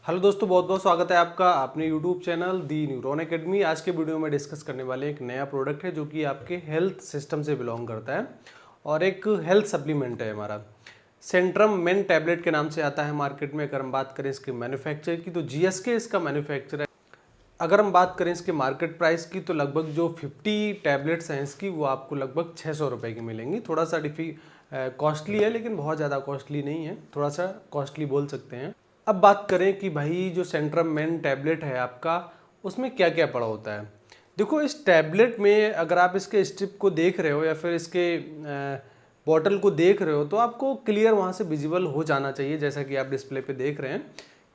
Hello दोस्तों, बहुत बहुत स्वागत है आपका अपने यूट्यूब चैनल दी न्यूरॉन एकेडमी। आज के वीडियो में डिस्कस करने वाले एक नया प्रोडक्ट है जो कि आपके हेल्थ सिस्टम से बिलोंग करता है और एक हेल्थ सप्लीमेंट है हमारा। सेंट्रम मेन टैबलेट के नाम से आता है मार्केट में। अगर हम बात करें इसके मैन्युफैक्चर की तो जीएसके इसका मैन्युफैक्चर है। अगर हम बात करें इसके मार्केट प्राइस की तो लगभग जो 50 टैबलेट्स हैं इसकी वो आपको लगभग 600 रुपये की मिलेंगी। थोड़ा सा कॉस्टली है लेकिन बहुत ज़्यादा कॉस्टली नहीं है, थोड़ा सा कॉस्टली बोल सकते हैं। अब बात करें कि भाई जो सेंट्रम मेन टैबलेट है आपका, उसमें क्या क्या पड़ा होता है। देखो, इस टैबलेट में अगर आप इसके स्ट्रिप को देख रहे हो या फिर इसके बॉटल को देख रहे हो तो आपको क्लियर वहाँ से विजिबल हो जाना चाहिए, जैसा कि आप डिस्प्ले पे देख रहे हैं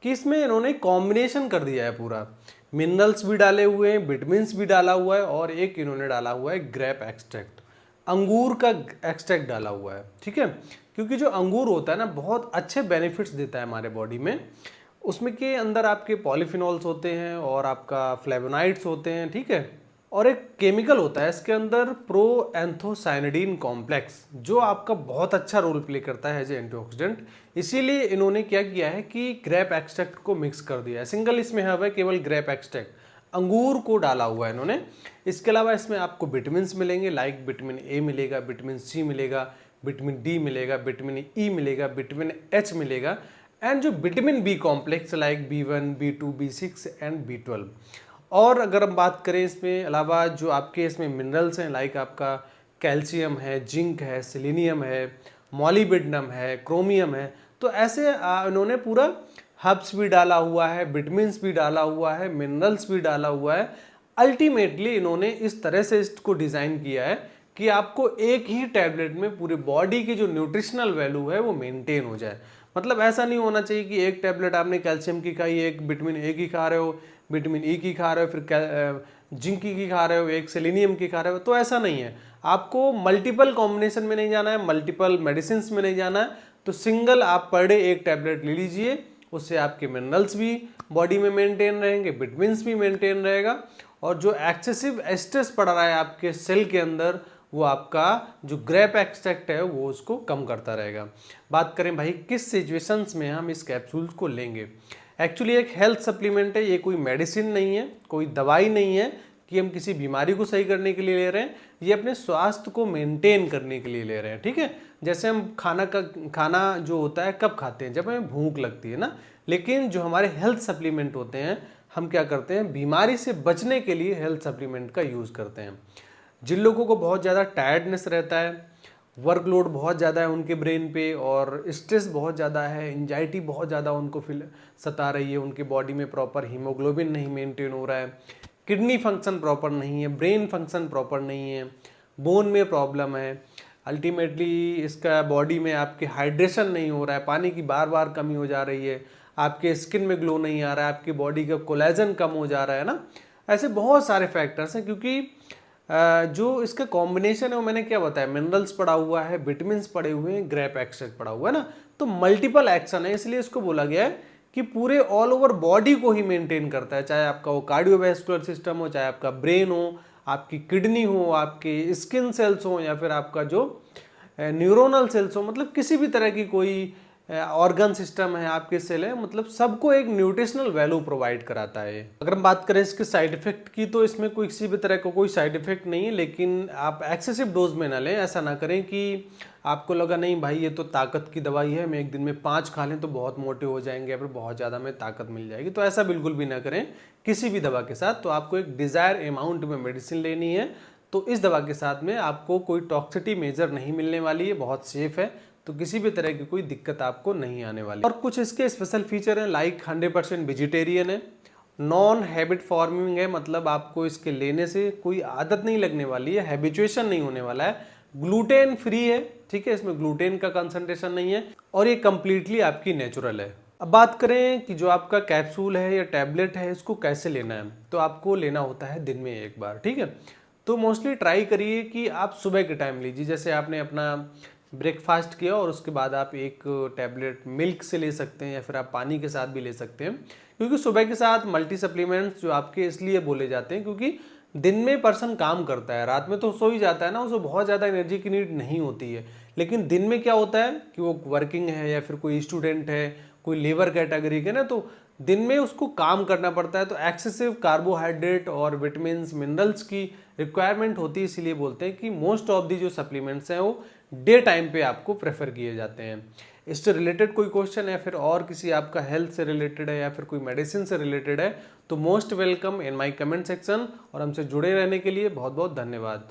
कि इसमें इन्होंने कॉम्बिनेशन कर दिया है पूरा। मिनरल्स भी डाले हुए हैं, विटामिन्स भी डाला हुआ है और एक इन्होंने डाला हुआ है ग्रेप एक्सट्रैक्ट, अंगूर का एक्सट्रैक्ट डाला हुआ है। ठीक है, क्योंकि जो अंगूर होता है ना बहुत अच्छे बेनिफिट्स देता है हमारे बॉडी में। उसमें के अंदर आपके पॉलीफिनॉल्स होते हैं और आपका फ्लेवोनाइड्स होते हैं। ठीक है, और एक केमिकल होता है इसके अंदर प्रो एंथोसाइनिडीन कॉम्प्लेक्स, जो आपका बहुत अच्छा रोल प्ले करता है एज एंटीऑक्सीडेंट। इसीलिए इन्होंने क्या किया है कि ग्रेप एक्सट्रैक्ट को मिक्स कर दिया है। सिंगल इसमें है केवल ग्रेप एक्सट्रैक्ट, अंगूर को डाला हुआ है इन्होंने। इसके अलावा इसमें आपको विटामिन मिलेंगे, लाइक विटामिन ए मिलेगा, विटामिन सी मिलेगा, विटामिन डी मिलेगा, विटामिन ई मिलेगा, विटामिन एच मिलेगा एंड जो vitamin B complex like B1, B2, B6 and B12। और अगर हम बात करें इसमें अलावा जो आपके इसमें मिनरल्स हैं, लाइक आपका कैल्शियम है, जिंक है, सेलेनियम है, मॉलिब्डेनम है, क्रोमियम है, तो ऐसे इन्होंने पूरा हर्ब्स भी डाला हुआ है, विटामिन्स भी डाला हुआ है, मिनरल्स भी डाला हुआ है। अल्टीमेटली इन्होंने इस तरह से इसको डिज़ाइन किया है कि आपको एक ही टैबलेट में पूरे बॉडी की जो न्यूट्रिशनल वैल्यू है वो मेंटेन हो जाए। मतलब ऐसा नहीं होना चाहिए कि एक टैबलेट आपने कैल्शियम की खाई, एक विटामिन ए की खा रहे हो, विटामिन ई की खा रहे हो, फिर जिंक की खा रहे हो, एक सेलेनियम की खा रहे हो। तो ऐसा नहीं है, आपको मल्टीपल कॉम्बिनेशन में नहीं जाना है, मल्टीपल मेडिसिन में नहीं जाना है। तो सिंगल आप पर डे एक टैबलेट ले लीजिए, उससे आपके मिनरल्स भी बॉडी में मेंटेन रहेंगे, विटामिन्स भी मेंटेन रहेगा और जो एक्सेसिव स्ट्रेस पड़ रहा है आपके सेल के अंदर वो आपका जो ग्रेप एक्सट्रैक्ट है वो उसको कम करता रहेगा। बात करें भाई किस सिचुएशंस में हम इस कैप्सूल्स को लेंगे। एक्चुअली एक हेल्थ सप्लीमेंट है, ये कोई मेडिसिन नहीं है, कोई दवाई नहीं है कि हम किसी बीमारी को सही करने के लिए ले रहे हैं। ये अपने स्वास्थ्य को मेंटेन करने के लिए ले रहे हैं। ठीक है, जैसे हम खाना जो होता है कब खाते हैं, जब हमें भूख लगती है ना। लेकिन जो हमारे हेल्थ सप्लीमेंट होते हैं, हम क्या करते हैं, बीमारी से बचने के लिए हेल्थ सप्लीमेंट का यूज़ करते हैं। जिन लोगों को बहुत ज़्यादा टायर्डनेस रहता है, वर्कलोड बहुत ज़्यादा है उनके ब्रेन पे और स्ट्रेस बहुत ज़्यादा है, एंजाइटी बहुत ज़्यादा उनको फील सता रही है, उनके बॉडी में प्रॉपर हीमोग्लोबिन नहीं मेंटेन हो रहा है, किडनी फंक्शन प्रॉपर नहीं है, ब्रेन फंक्शन प्रॉपर नहीं है, बोन में प्रॉब्लम है, अल्टीमेटली इसका बॉडी में आपके हाइड्रेशन नहीं हो रहा है, पानी की बार बार कमी हो जा रही है, आपके स्किन में ग्लो नहीं आ रहा है, आपकी बॉडी का कोलेजन कम हो जा रहा है ना। ऐसे बहुत सारे फैक्टर्स हैं, क्योंकि जो इसका कॉम्बिनेशन है वो मैंने क्या बताया, मिनरल्स पड़ा हुआ है, विटामिन्स पड़े हुए हैं, ग्रेप एक्सट्रैक्ट पड़ा हुआ है ना। तो मल्टीपल एक्शन है, इसलिए इसको बोला गया है कि पूरे ऑल ओवर बॉडी को ही मेंटेन करता है, चाहे आपका वो कार्डियोवैस्कुलर सिस्टम हो, चाहे आपका ब्रेन हो, आपकी किडनी हो, आपके स्किन सेल्स हो या फिर आपका जो न्यूरोनल सेल्स हो, मतलब किसी भी तरह की कोई ऑर्गन सिस्टम है, आपके सेल है, मतलब सबको एक न्यूट्रिशनल वैल्यू प्रोवाइड कराता है। अगर हम बात करें इसके साइड इफेक्ट की तो इसमें कोई किसी भी तरह का कोई साइड इफेक्ट नहीं है, लेकिन आप एक्सेसिव डोज में ना लें। ऐसा ना करें कि आपको लगा नहीं भाई ये तो ताकत की दवाई है, मैं एक दिन में 5 खा लें तो बहुत मोटे हो जाएंगे या फिर बहुत ज़्यादा में ताकत मिल जाएगी। तो ऐसा बिल्कुल भी ना करें किसी भी दवा के साथ। तो आपको एक डिज़ायर अमाउंट में मेडिसिन लेनी है। तो इस दवा के साथ में आपको कोई टॉक्सिसिटी मेजर नहीं मिलने वाली है, बहुत सेफ है, तो किसी भी तरह की कोई दिक्कत आपको नहीं आने वाली। और कुछ इसके स्पेशल फीचर हैं, लाइक 100% वेजिटेरियन है, नॉन हैबिट फॉर्मिंग है, मतलब आपको इसके लेने से कोई आदत नहीं लगने वाली है, हैबिचुएशन नहीं होने वाला है, ग्लूटेन फ्री है। ठीक है, इसमें ग्लूटेन का कंसंट्रेशन नहीं है और ये कंप्लीटली आपकी नेचुरल है। अब बात करें कि जो आपका कैप्सूल है या टैबलेट है इसको कैसे लेना है, तो आपको लेना होता है दिन में एक बार। ठीक है, तो मोस्टली ट्राई करिए कि आप सुबह के टाइम लीजिए, जैसे आपने अपना ब्रेकफास्ट किया और उसके बाद आप एक टैबलेट मिल्क से ले सकते हैं या फिर आप पानी के साथ भी ले सकते हैं। क्योंकि सुबह के साथ मल्टी सप्लीमेंट्स जो आपके इसलिए बोले जाते हैं क्योंकि दिन में पर्सन काम करता है, रात में तो सो ही जाता है ना, उसको बहुत ज़्यादा एनर्जी की नीड नहीं होती है। लेकिन दिन में क्या होता है कि वो वर्किंग है या फिर कोई स्टूडेंट है, कोई लेबर कैटेगरी के ना, तो दिन में उसको काम करना पड़ता है, तो एक्सेसिव कार्बोहाइड्रेट और विटामिन मिनरल्स की रिक्वायरमेंट होती है। इसीलिए बोलते हैं कि मोस्ट ऑफ दी जो सप्लीमेंट्स हैं वो डे टाइम पे आपको प्रेफर किए जाते हैं। इससे रिलेटेड कोई क्वेश्चन है, फिर और किसी आपका हेल्थ से रिलेटेड है या फिर कोई मेडिसिन से रिलेटेड है, तो most welcome in my comment section. और हमसे जुड़े रहने के लिए बहुत बहुत धन्यवाद।